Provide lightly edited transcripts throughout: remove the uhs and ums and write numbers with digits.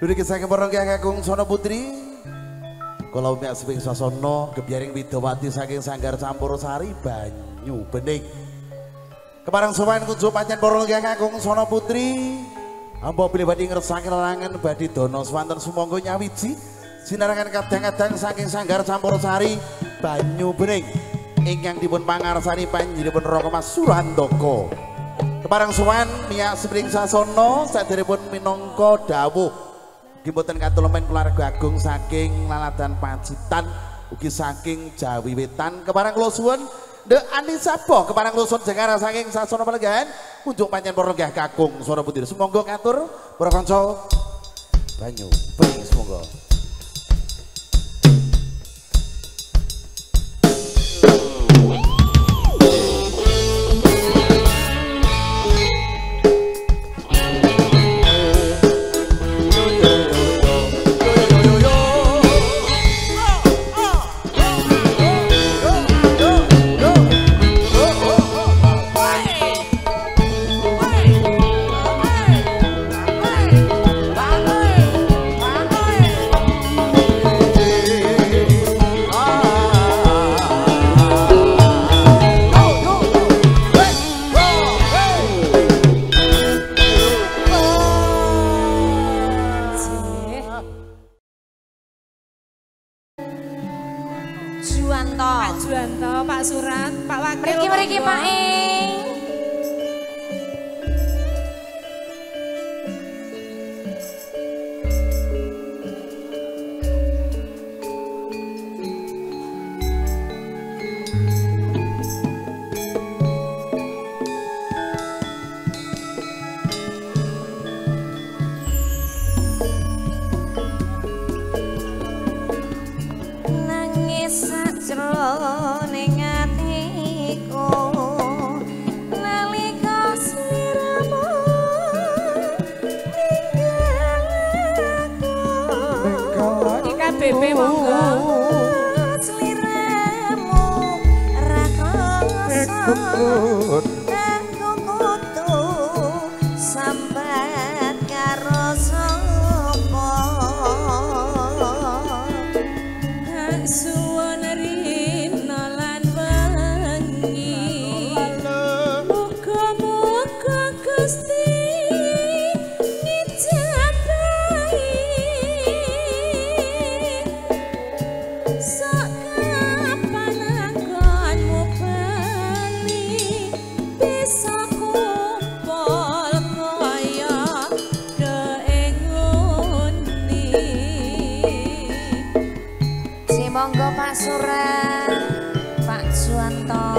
Duri kisah keporong kakung Sono Putri. Kalau miak seping sasono kebiaring Widowati saking Sanggar Campurasari banyu bening. Keparang sowan kunjuk pancen porong kakung Sono Putri. Ambo pilih badhe ngersake larangan badhe dono swanten sumangga nyawiji sinarangan kadang-kadang saking Sanggar Campurasari banyu bening ingkang dipun pangarsani panjenenganipun Raka Mas Surandaka. Keparang sowan miak seping sasono saderepun minangka dawuh Giboten katulemen keluarga agung saking Laladan Pacitan ugi saking Jawi Wetan keparang kula suwun The Anisabo keparang kula suwun Jakarta saking Sasana Palenggahan kunjuk pancen para lenggah kakung Sono Putri sumangga katur para kanca banyu bening sumangga. Pak Juwanto, Pak Surat, Pak Wakil. Mriki Pak Ing. Ning atiku nalika sliramu ninggalku IKBP monggo sliramu ra krasa aku kudu sambat karo sapa suwon rina lan wengi muga-muga Gusti ngijabahi sakapan anggonmu bali bisa kumpul kaya keenguni. Monggo Pak Surat, Pak Juwanto.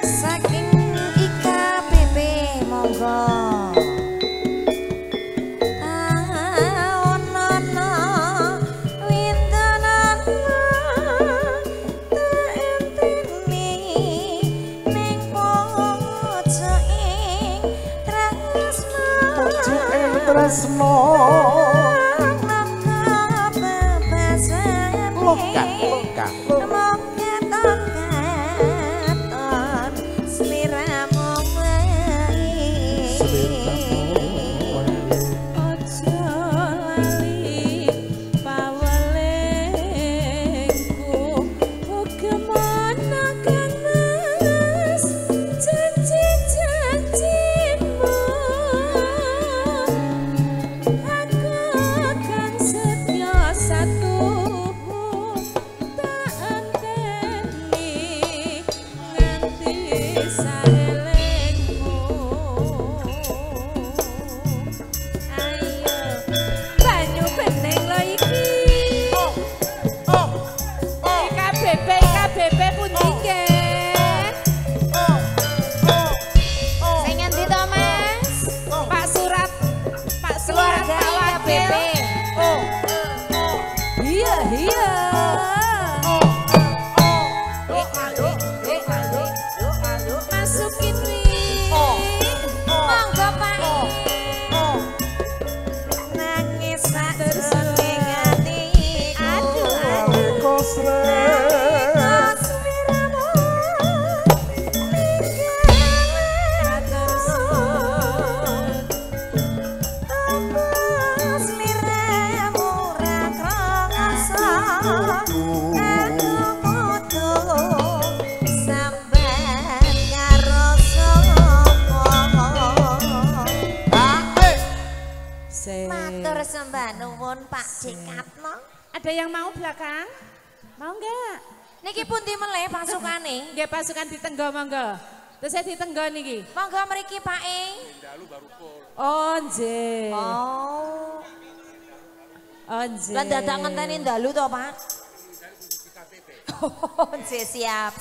Saking IKBP monggo. Ono wintanan teenteni ning pojoking tresno. Lokat sliramu wae aja lali pawelengku ugemana kang mas janji-janjimu aku kan setia satu Matur sembah nuwun Pak Jekatno. Ada yang mau belakang? Mau enggak? Niki pundi meleh pasukane? Nggih pasukan ditenggo monggo. Terus saya ditenggo niki. Monggo mriki Pak E. Oh nggih. Oh. Oh nggih. Lah dadak ngenteni ndalu to Pak? Oh nggih siap.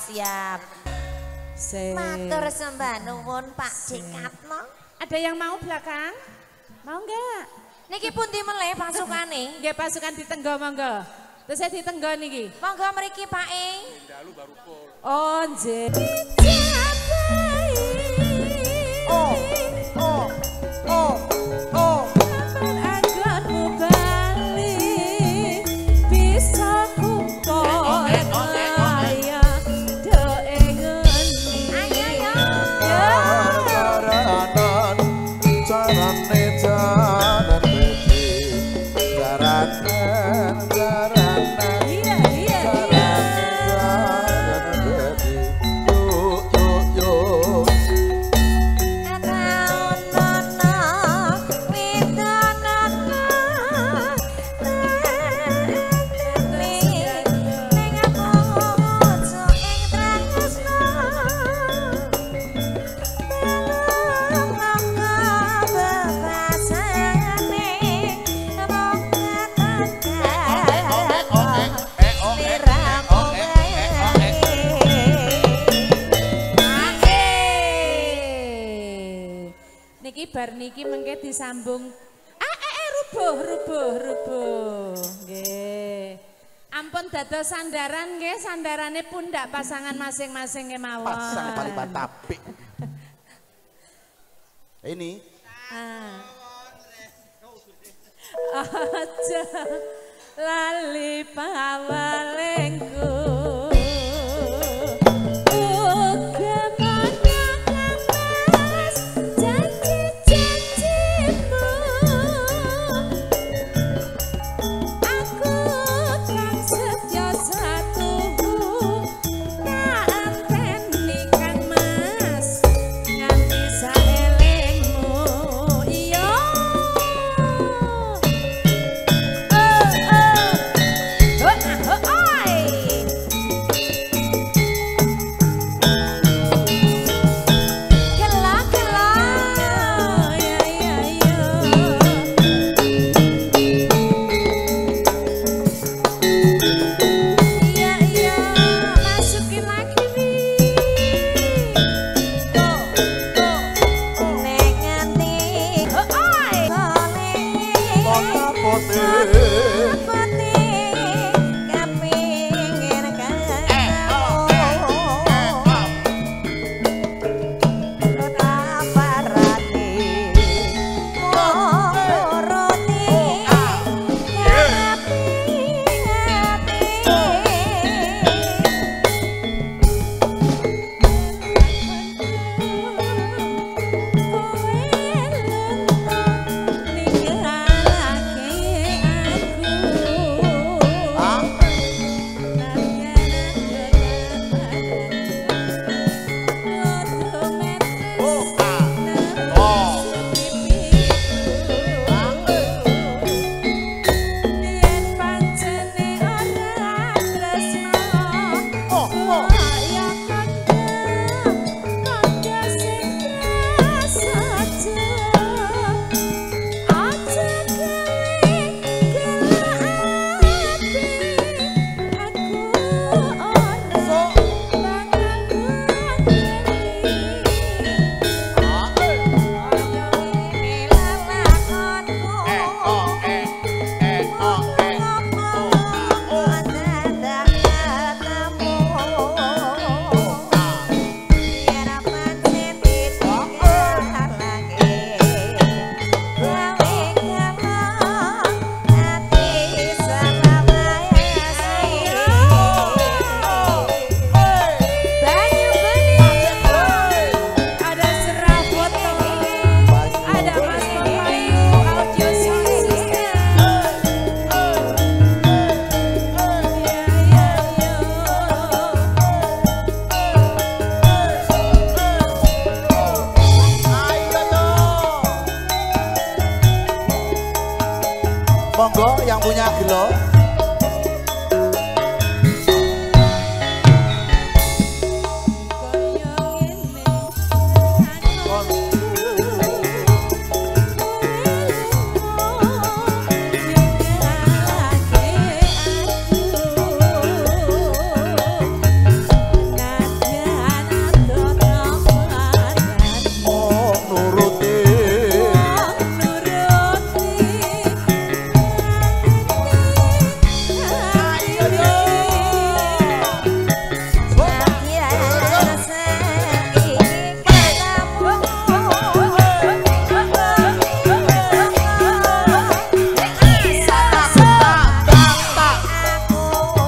Matur sembah nuwun Pak Jekatno. Ada yang mau belakang? Mau enggak? Niki pundi meleh pasukane? Nggih pasukan ditenggo monggo. Terus saya ditenggo niki. Monggo mriki Pak E. Oh nggih. Oh. Agarmu balik bisa kumpul kaya doengen. Ayo yo. Jaranan carane jaran beti jaranan Iya. jaran beti yuk Niki bar niki mengke disambung. Rubuh. Nggih. Ampun dados sandaran nggih, sandarane pundak pasangan masing-masing kemawon. pasang paling tapi ini Aja lali pawalengku. Uga manyakas janji-janjimu. Aku kang setya satumu, kaanteni Kang Mas nganti saelingmu. Iya. Oh.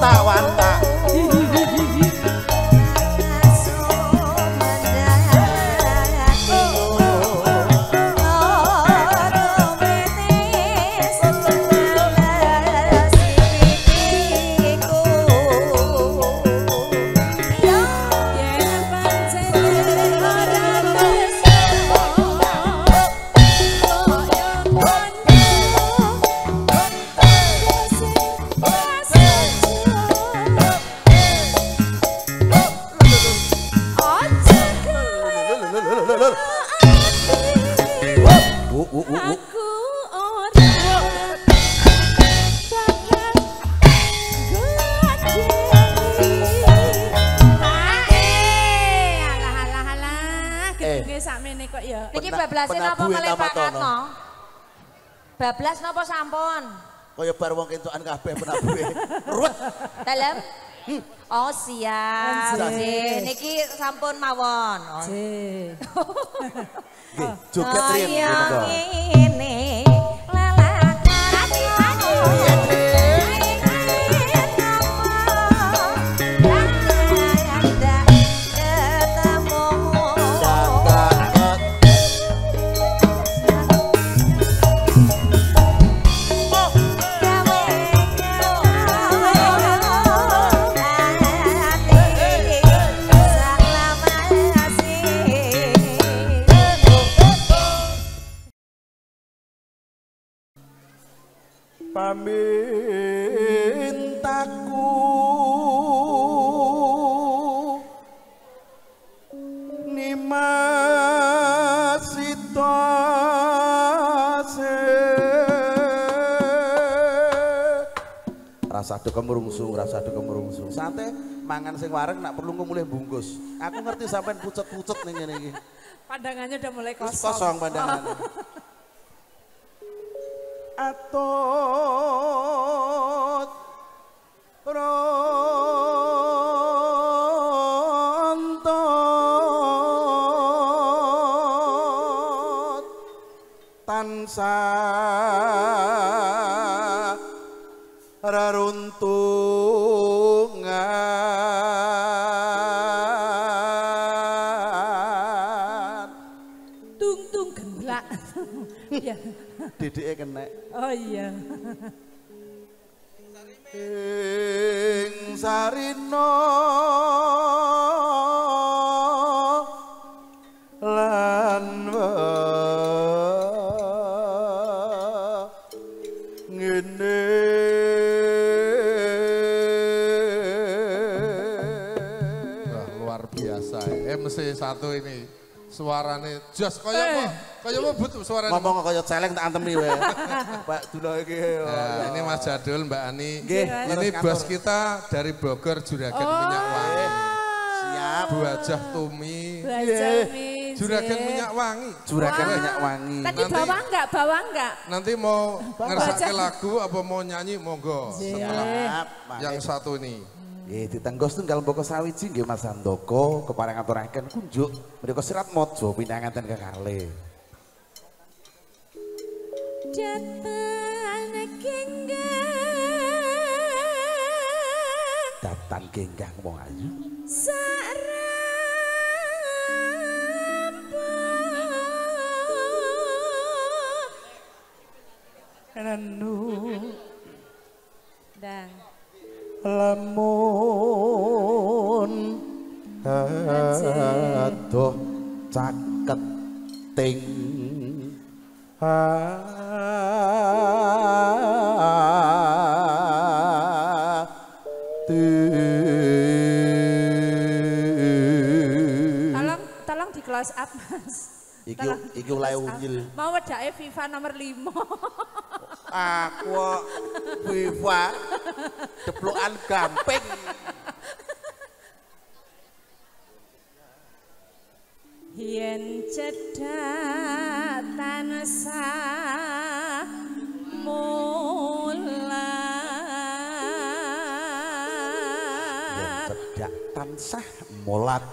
wanta-wanta. Bablas napa sampun? Kaya bar wong kentukan kabeh penabuhe. Ruwet. Dalem? Oh siap. Niki sampun mawon. Nggih, joget riyen monggo. Ngene lalakan pamintaku nimasitase rasa adu kemrungsung sate mangan sing wareng nak perlu mulai bungkus aku ngerti sampean pucet-pucet ning ngene iki pandangannya udah mulai kosong kosong pandangannya atot rontot tansah reruntungan tung genglak ya didike kena oh iya ing sarina lan ngene luar biasa MC1 ini suarane jos kaya apa butuh suarane ngomong kaya celeng tak antemi wae Pak Dulo iki ini Mas Jadul Mbak Ani nggih ini bos kita dari Bogor Juragan Minyak Wangi siap Bu Hajah Tumi Juragan Minyak Wangi tadi bawa enggak nanti mau ngersake lagu apa mau nyanyi monggo setelah yang satu ini ditenggos tunggal mboko sawiji nggih Mas Handoko kepareng aturaken kunjuk mriko Sirat Mojo pinanganten kekalih Datan genggang wong ayu dan lamun adoh caketing tolong di close up Mas iki mulai unyil mau wedake FIFA nomor 5 aku FIFA deplokan gamping yen cedhak tansah mulat cedhak tansah mulat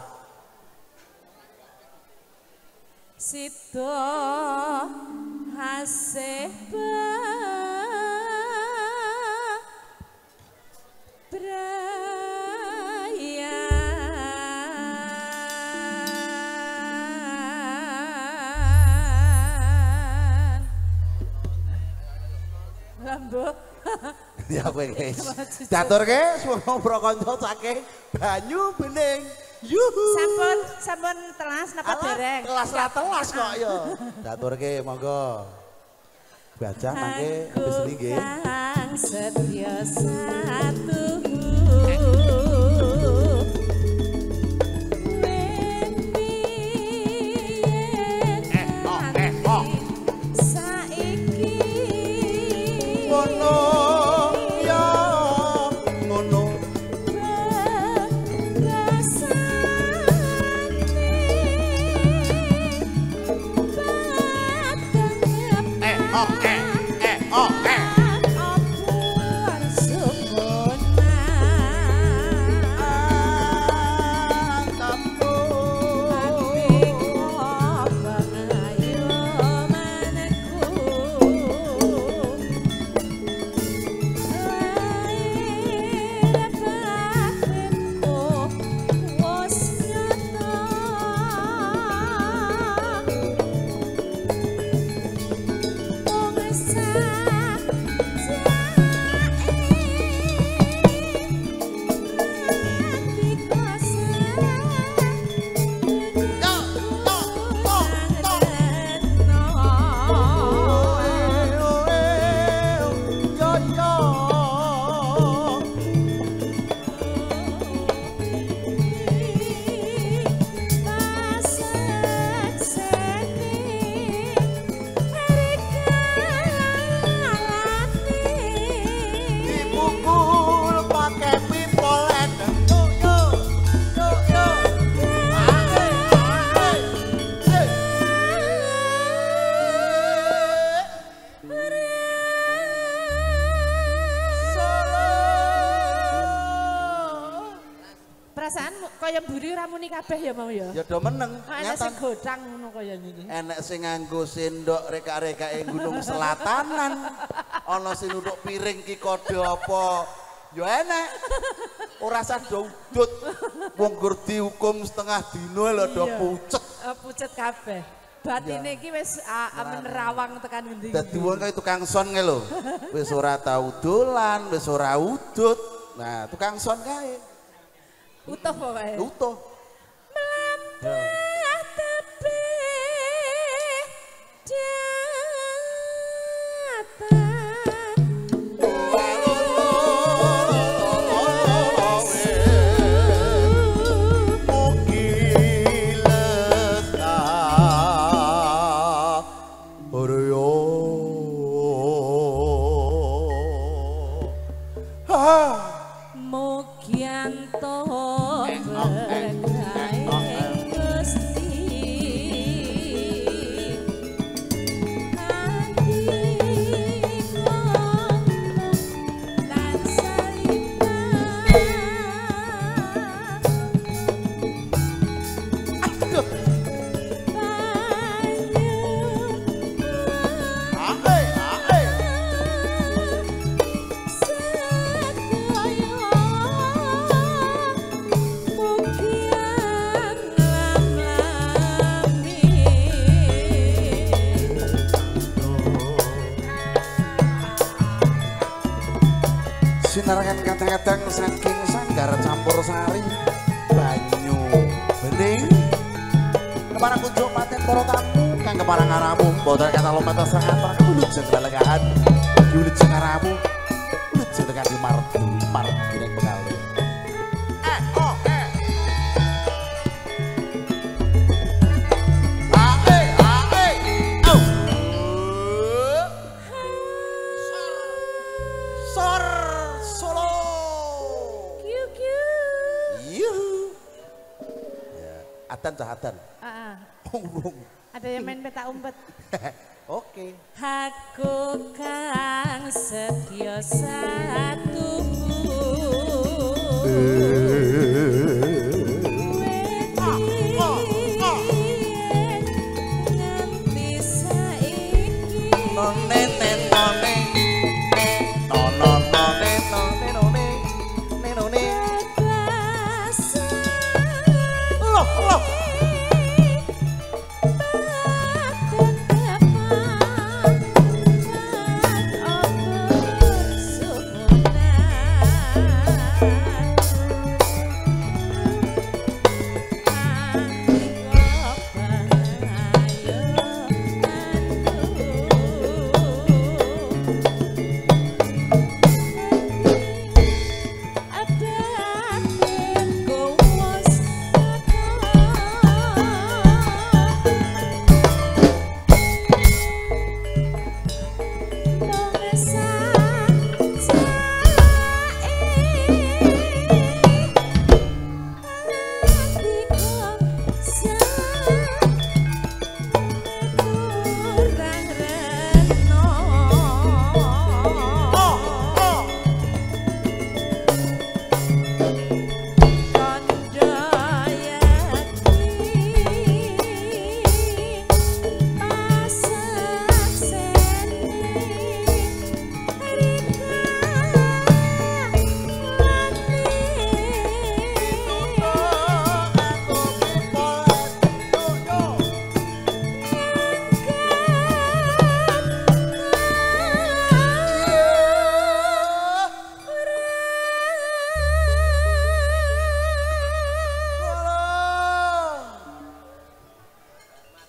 sida hasih Brian Lambo ya kowe guys catur ke semua pro konco saking banyu bening yuhu sampun telas napa dereng telas kok ya catur ke monggo baca mangke habis ini nggih setia satu kaya mburi ora muni kabeh ya mau ya. Ya do meneng. Enek sing godang ngono kaya niki. Enek sing nganggo sendok reka-rekake Gunung Selatanan. Ana sing nuthuk piring ki kode apa? Ya enek. Ora sah do udut. Wong gur dihukum setengah dina lho do pucet. Pucet kabeh. Batine iki wis menerawang tekan ngendi. Dadi wong kaya tukang son kae lho. Wis ora tau dolan, wis ora udut. Nah, tukang son kae. Utuh pokoknya. Utuh. Melampah tepi sinarakan kadang-kadang saking Sanggar Campur Sari banyu bening keparang kunjuk paten para tamu kang keparang aramu boten kata lompatan sangat ulut jeng lelegahan ulut jeng aramu ulut jeng tekan di mardu gireng bekal Atan. Ada yang main peta umpet. Oke. Aku kang setia satu. Nganti saiki.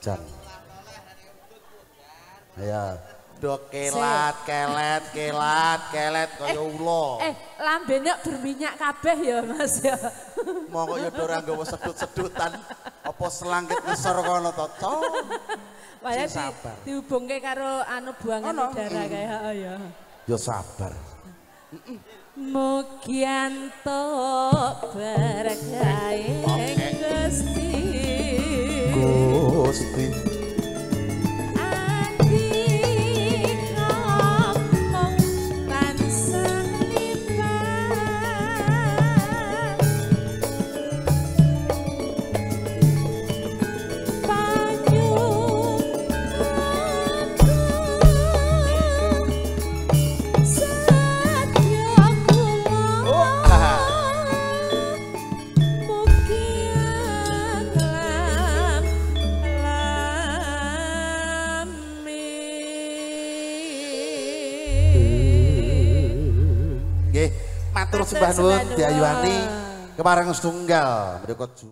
Jan. Ya, do kelat, kelet kaya ula. Lambene berminyak kabeh ya Mas ya. Monggo ya ora nggawa sedut-sedutan apa selangkit ngesor kono to, Cok. Waya dihubungke karo anu buangan udara kaya ya. Ya sabar. Mugi antuk berkah Gusti. Gusti. Matur sembah nuwun diayuani kemareng setunggal berikut.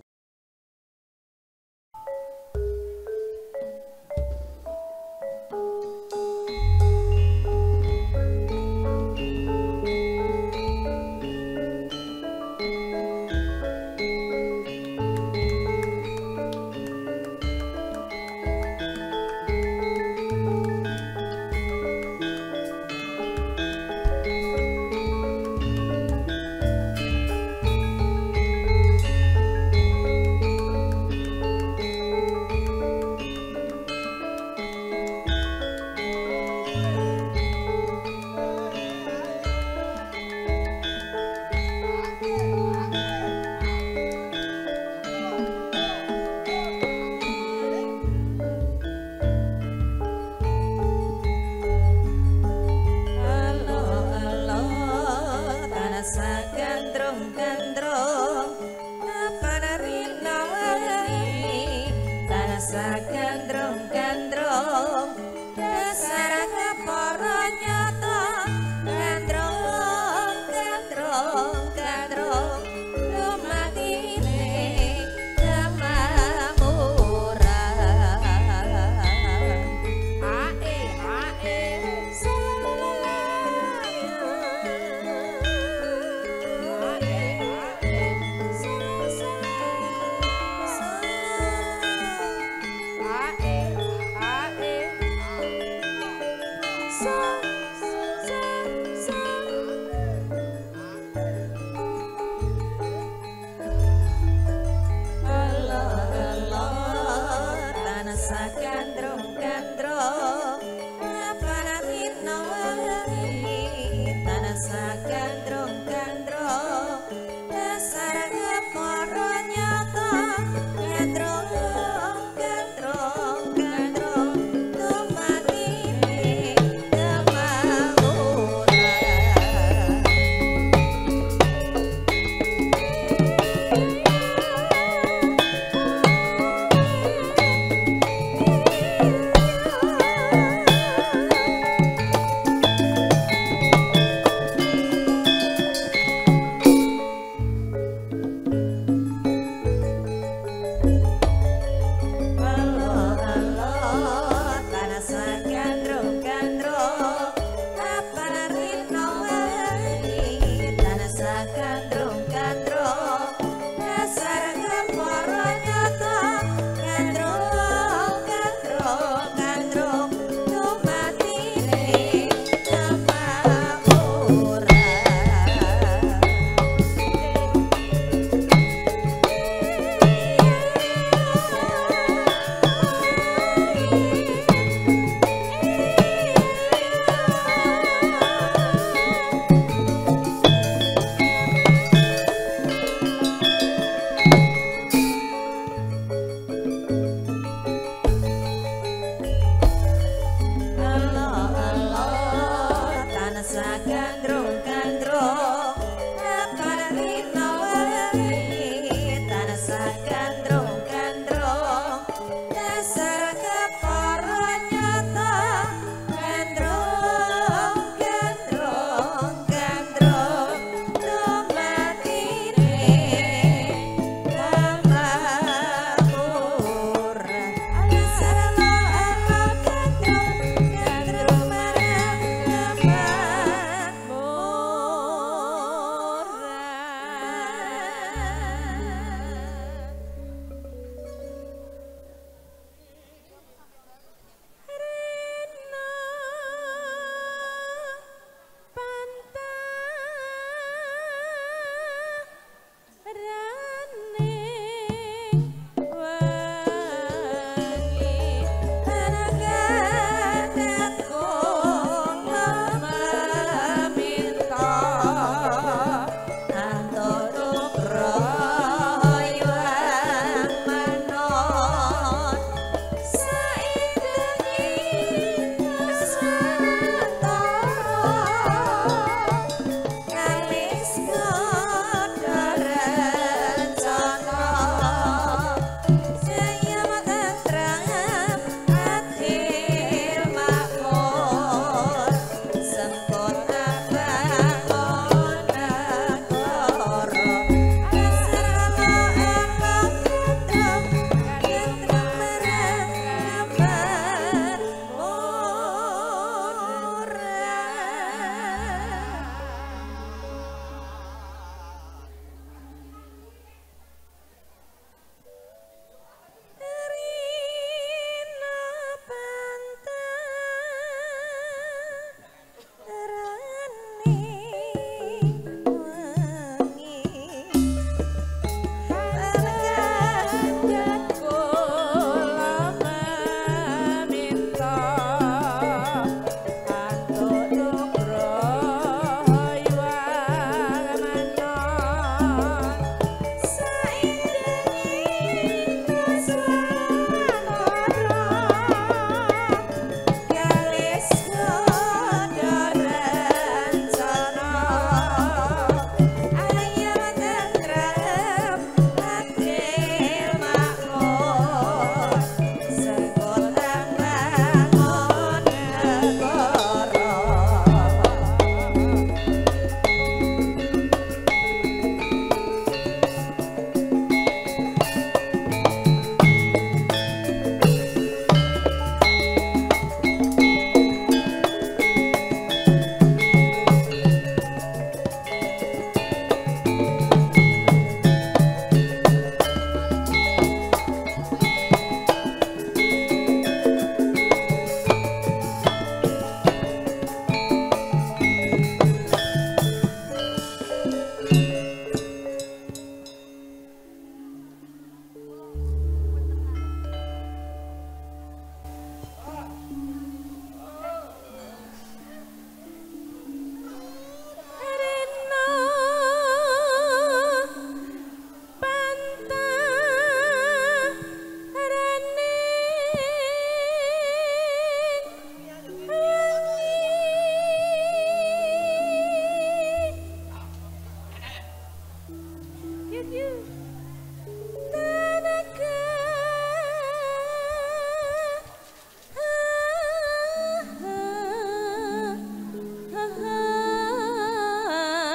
at you.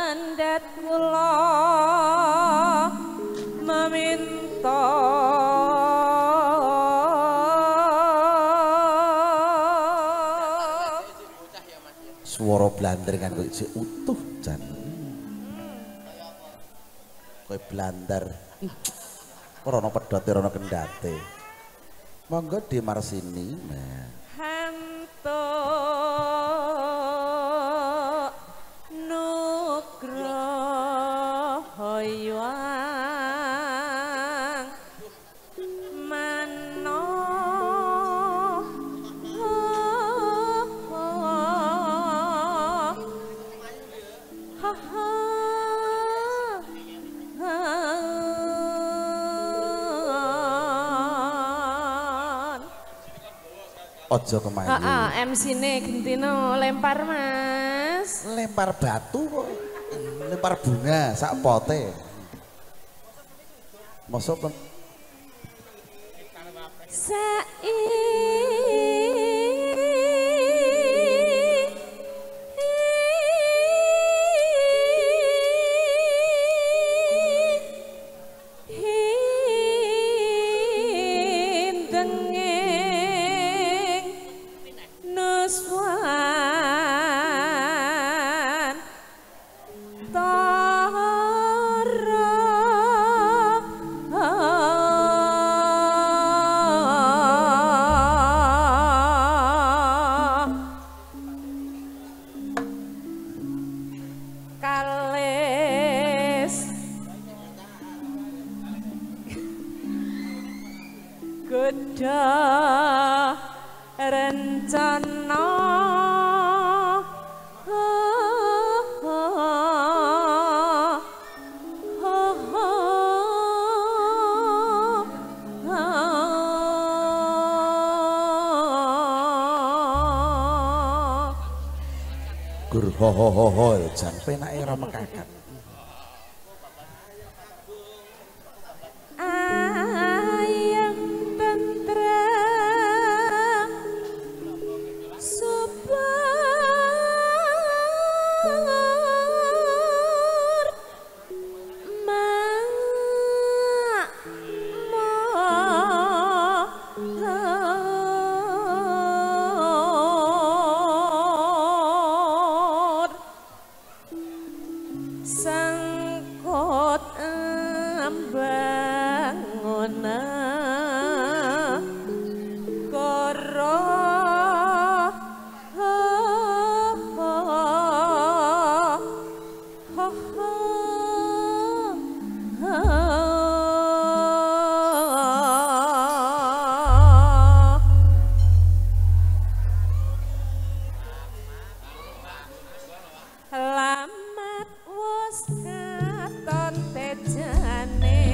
Mandat kula meminta suara blander kan kok isih utuh jan. Kowe blander. Ora ana pedote ora ana kendate. Monggo di Marsini. Nah. Hantuk nugroho yuang mano Ojo kemayu. MC-ne gentino lempar Mas. Lempar batu kok. Lempar bunga sak pote. Mosok Godah rencana gur ho ho ho ho jan penake ora mekakat. sangkut ambangona koro lamat wis katon tejane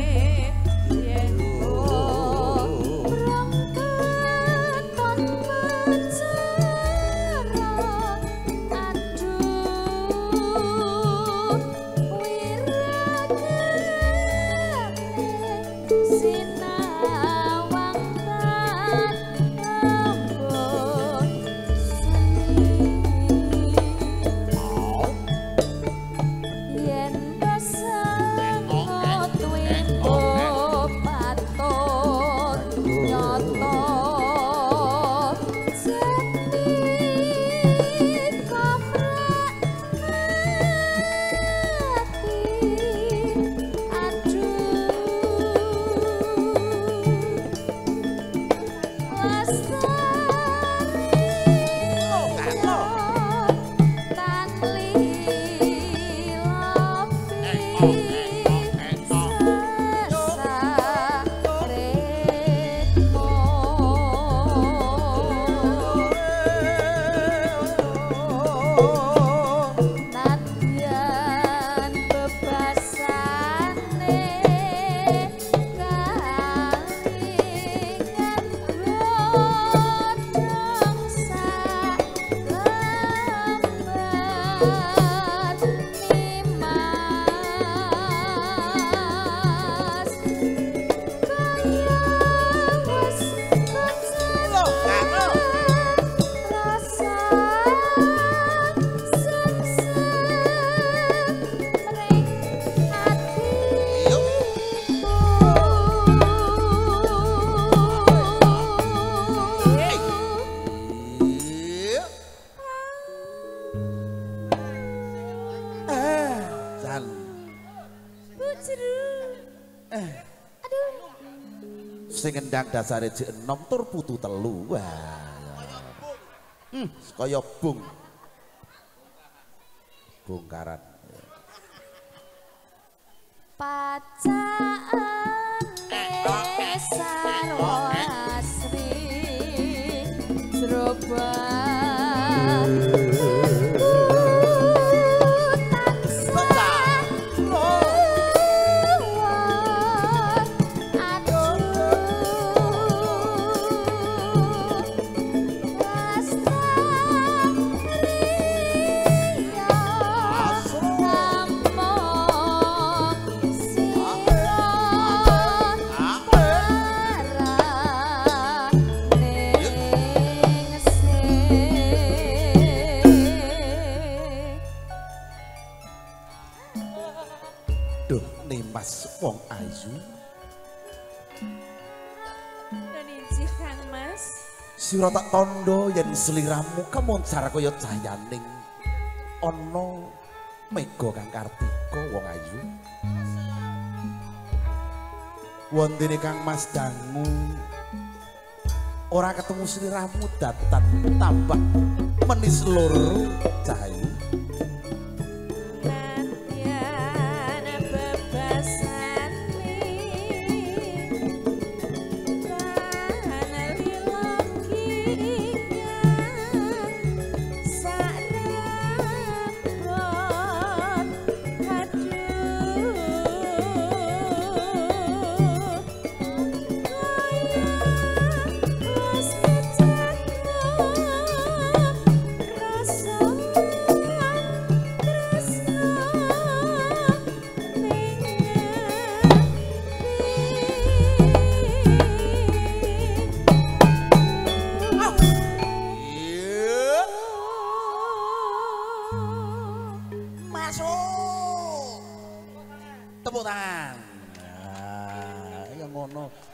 yen rong katon pacara aduh wiragane sinawang ambon yen pasang twinto paton nyoto seni kamrak ati aduh Aduh. Sing ngendang dasare jek enom tur putu telu. Wah. Kaya bung. Bongkaran. Pacaane sarwa asri Jeroban Wong ayu. Nuniji Kang Mas. Sira tak tondo yen sliramu kemoncar kaya cahayaning ana mega Kang Kartika wong ayu. Wondene Kang Mas dangu ora ketemu sliramu datan tambah menis loro cahayu.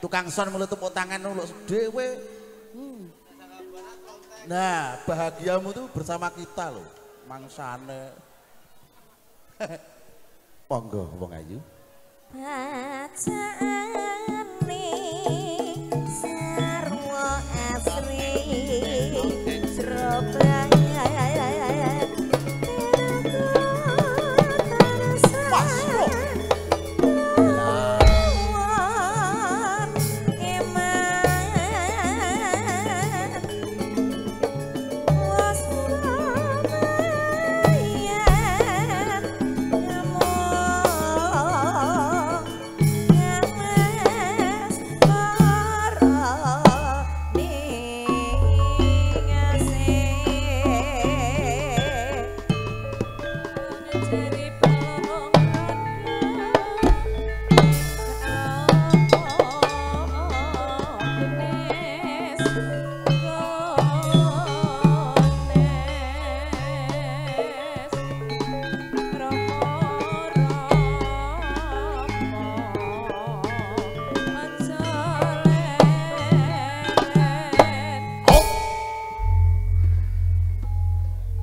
Tukang son mulai tepuk tangan dulu dewe. Nah, bahagiamu tuh bersama kita loh, mangsane. Monggo wong ayu. Pacaane sarwa asri Jeroban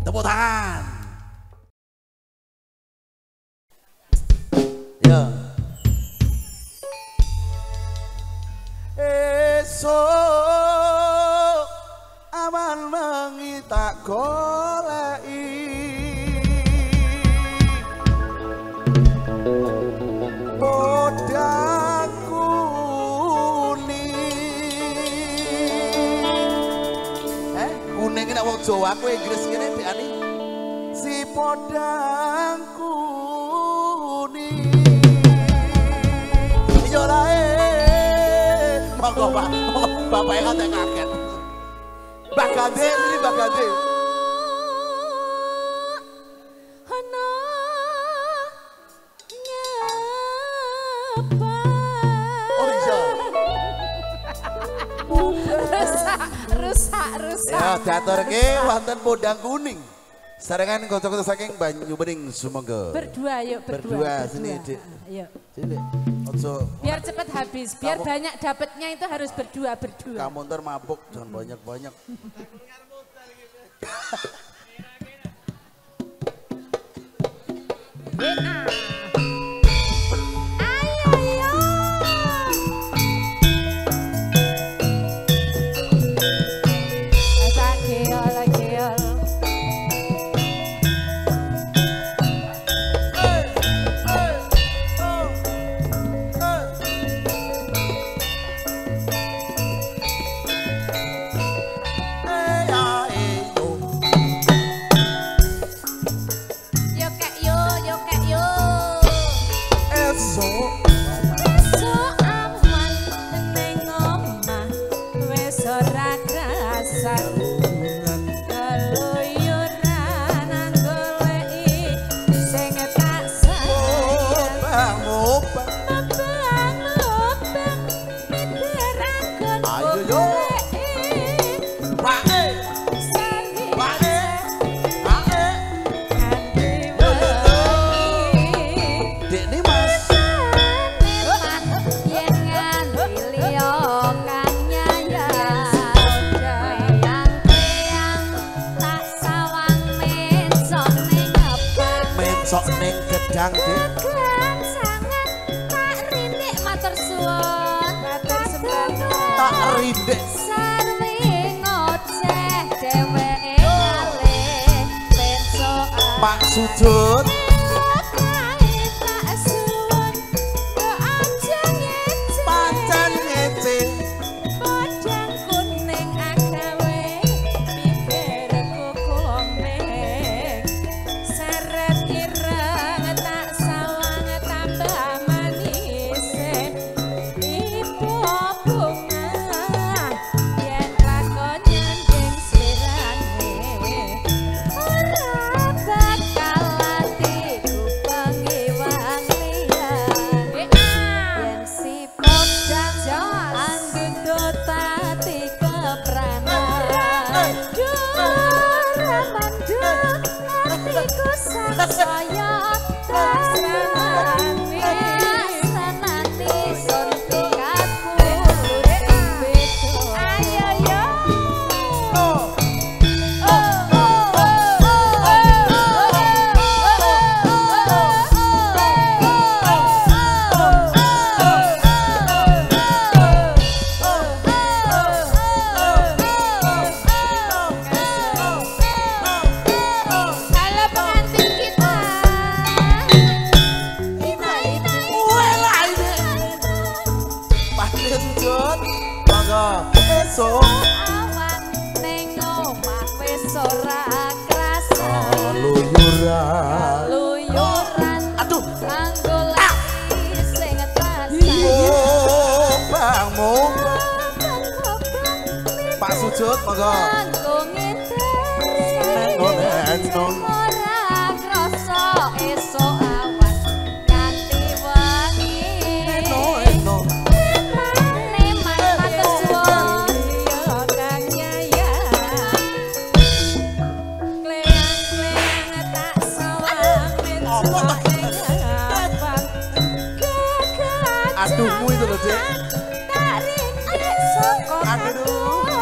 tepuk tangan. Ya. Esok aman mengi tak goleki podang kuning. Kuning nek wong Jawa aku Inggris ngene dekane si podang kuning. Yo lae. Monggo Pak. Bapake kate kaget. Mbak Gade ini Mbak Gade. Ana nyapa. Oh iya. Rusak. Ya diaturke wonten podang kuning. Sarengan kanca-kanca saking Banyu Bening sumangga. Berdua yuk, Berdua sini, Dik. Ayo. Sini. Ojo. Biar cepat habis, biar banyak dapatnya itu harus berdua. Kamu ntar mabuk, jangan banyak-banyak. Esok awan ning omah wis ora krasan. Keluyuran goleki sing tak sayang. Mobang ayo yo pae pae pae Dekne Mas yen nganti liya kang nyayang yang tak sawang mensok ning apa mensok ning gedang Dik sangat tak rindik matur suwun matur sembah tak rindik sarwi ngoceh dheweke kalih pensokan Pak Sujud pancen ngece Podang kuning agawe pikir kukumek seret ireng tak sawang tambah manis ibu bunga yen lakon nyanding sirane ora bakal atiku pengiwang liyan yen si podang anggun tati kepranan ramandu artiku sangsaya tasrani sanati suntikatku bedo ayo yo Halo pengantin kita. Walah ini Pak Sujud monggo esuk Awan ning omah wis ora krasa. luyuran Luyuran aduh kanggo lagi sing tas. Bang Mobang Pak Sujud monggo Kanggo ngindari ngon ora krasa esuk awan kanthi wengi. eno Neman matur suwun ya kang nyayang. Kleyang-kleyang tak sawang mensok ning abang. aduhmu itu loh Dik Tak rindik saka Aduh.